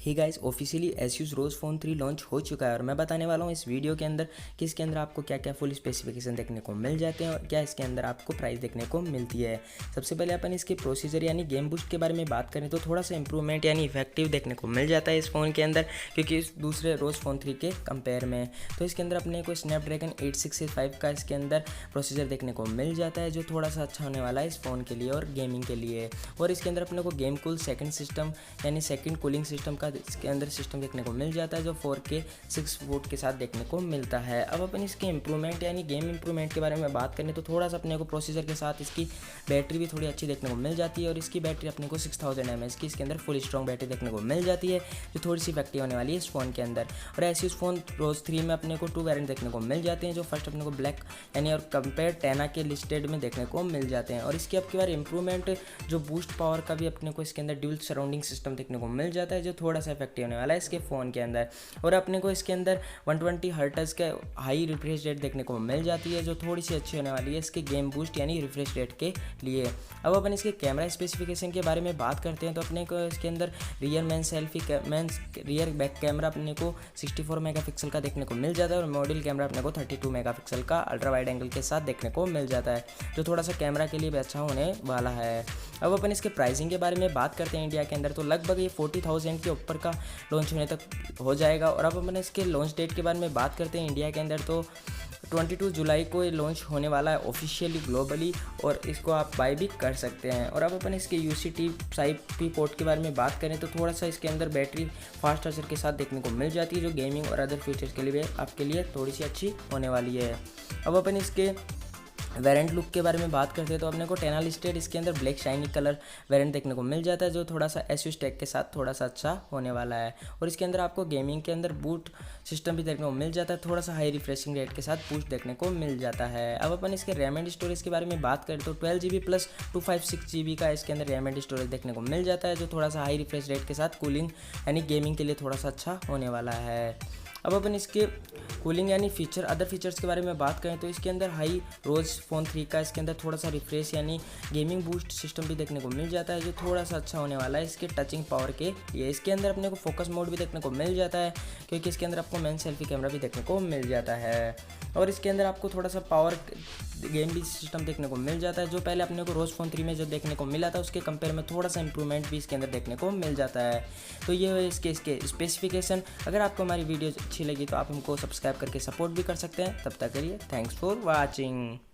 हे guys, officially Asus Rog Phone 3 launch हो चुका है और मैं बताने वाला हूँ इस वीडियो के अंदर कि इसके अंदर आपको क्या क्या फुल स्पेसिफिकेशन देखने को मिल जाते हैं और क्या इसके अंदर आपको प्राइस देखने को मिलती है। सबसे पहले अपन इसके प्रोसीजर यानी गेम बूस्ट के बारे में बात करें तो थोड़ा सा इंप्रूवमेंट यानी इफेक्टिव देखने को मिल जाता है इस फ़ोन के अंदर, क्योंकि इस दूसरे रोज फ़ोन 3 के कंपेयर में। तो इसके अंदर अपने को स्नैपड्रैगन 865 का इसके अंदर प्रोसीजर देखने को मिल जाता है, जो थोड़ा सा अच्छा होने वाला है इस फ़ोन के लिए और गेमिंग के लिए। और इसके अंदर अपने को गेम कूल सेकंड सिस्टम यानी सेकंड कूलिंग सिस्टम का इसके अंदर सिस्टम देखने को मिल जाता है, जो 4K 6 वोट के साथ देखने को मिलता है। अब अपन इसके इंप्रूवमेंट यानी गेम इंप्रूवमेंट के बारे में बात करें तो थोड़ा सा अपने को प्रोसीजर के साथ इसकी बैटरी भी थोड़ी अच्छी देखने को मिल जाती है और इसकी बैटरी अपने को 6000 mAh की इसके अंदर फुल स्ट्रॉन्ग बैटरी देखने को मिल जाती है, जो थोड़ी सी इफेक्टिव होने वाली है इस फोन के अंदर। और Asus फोन रोज 3 में अपने को 2 वेरिएंट देखने को मिल जाते हैं, जो फर्स्ट अपने को ब्लैक यानी और कंपेयर 10 के लिस्टेड में देखने को मिल जाते हैं। और इसकी अब की बार इंप्रूवमेंट जो बूस्ट पावर का भी अपने को इसके अंदर ड्यूल सराउंडिंग सिस्टम देखने को मिल जाता है, जो थोड़ा सा इफेक्टिव होने वाला है इसके फ़ोन के अंदर। और अपने को इसके अंदर 120 हर्ट्ज का हाई रिफ्रेश रेट देखने को मिल जाती है, जो थोड़ी सी अच्छी होने वाली है इसके गेम बूस्ट यानी रिफ्रेश रेट के लिए। अब अपन इसके कैमरा स्पेसिफिकेशन के बारे में बात करते हैं तो अपने को इसके अंदर रियर बैक कैमरा अपने को 64 मेगापिक्सल का देखने को मिल जाता है और मॉड्यूल कैमरा अपने को 32 मेगापिक्सल का अल्ट्रा वाइड एंगल के साथ देखने को मिल जाता है, जो थोड़ा सा कैमरा के लिए भी अच्छा होने वाला है। अब अपन इसके प्राइसिंग के बारे में बात करते हैं इंडिया के अंदर तो लगभग ये 40,000 के ऊपर का लॉन्च होने तक हो जाएगा। और अब अपन इसके लॉन्च डेट के बारे में बात करते हैं इंडिया के अंदर तो 22 जुलाई को ये लॉन्च होने वाला है ऑफिशियली ग्लोबली, और इसको आप बाय भी कर सकते हैं। और अब अपन इसके UCT-Type-P पोर्ट के बारे में बात करें तो थोड़ा सा इसके अंदर बैटरी फास्ट चार्जर के साथ देखने को मिल जाती है, जो गेमिंग और अदर फीचर्स के लिए आपके लिए थोड़ी सी अच्छी होने वाली है। अब अपन इसके वेरिएंट लुक के बारे में बात करते हैं तो अपने को 10 लिस्टेड इसके अंदर ब्लैक शाइनी कलर वेरिएंट देखने को मिल जाता है, जो थोड़ा सा Asus टेक के साथ थोड़ा सा अच्छा होने वाला है। और इसके अंदर आपको गेमिंग के अंदर बूट सिस्टम भी देखने को मिल जाता है, थोड़ा सा हाई रिफ्रेशिंग रेट के साथ बूस्ट देखने को मिल जाता है। अब अपन इसके रैम एंड स्टोरेज के बारे में बात करें तो 12GB प्लस 256GB का इसके अंदर रैम एंड स्टोरेज देखने को मिल जाता है, जो थोड़ा सा हाई रिफ्रेश रेट के साथ कूलिंग यानी गेमिंग के लिए थोड़ा सा अच्छा होने वाला है। अब अपन इसके कूलिंग यानी अदर फीचर्स के बारे में बात करें तो इसके अंदर हाई रोज फ़ोन 3 का इसके अंदर थोड़ा सा रिफ्रेश यानी गेमिंग बूस्ट सिस्टम भी देखने को मिल जाता है, जो थोड़ा सा अच्छा होने वाला है इसके टचिंग पावर के लिए। इसके अंदर अपने को फोकस मोड भी देखने को मिल जाता है, क्योंकि इसके अंदर आपको मेन सेल्फी कैमरा भी देखने को मिल जाता है। और इसके अंदर आपको थोड़ा सा पावर गेम भी सिस्टम देखने को मिल जाता है, जो पहले अपने को रोज फ़ोन 3 में जो देखने को मिला था उसके कंपेयर में थोड़ा सा इंप्रूवमेंट भी इसके अंदर देखने को मिल जाता है। तो ये है इसके स्पेसिफिकेशन। अगर आपको हमारी वीडियो अच्छी लगी तो आप हमको सब्सक्राइब करके सपोर्ट भी कर सकते हैं। तब तक करिए, थैंक्स फॉर वॉचिंग।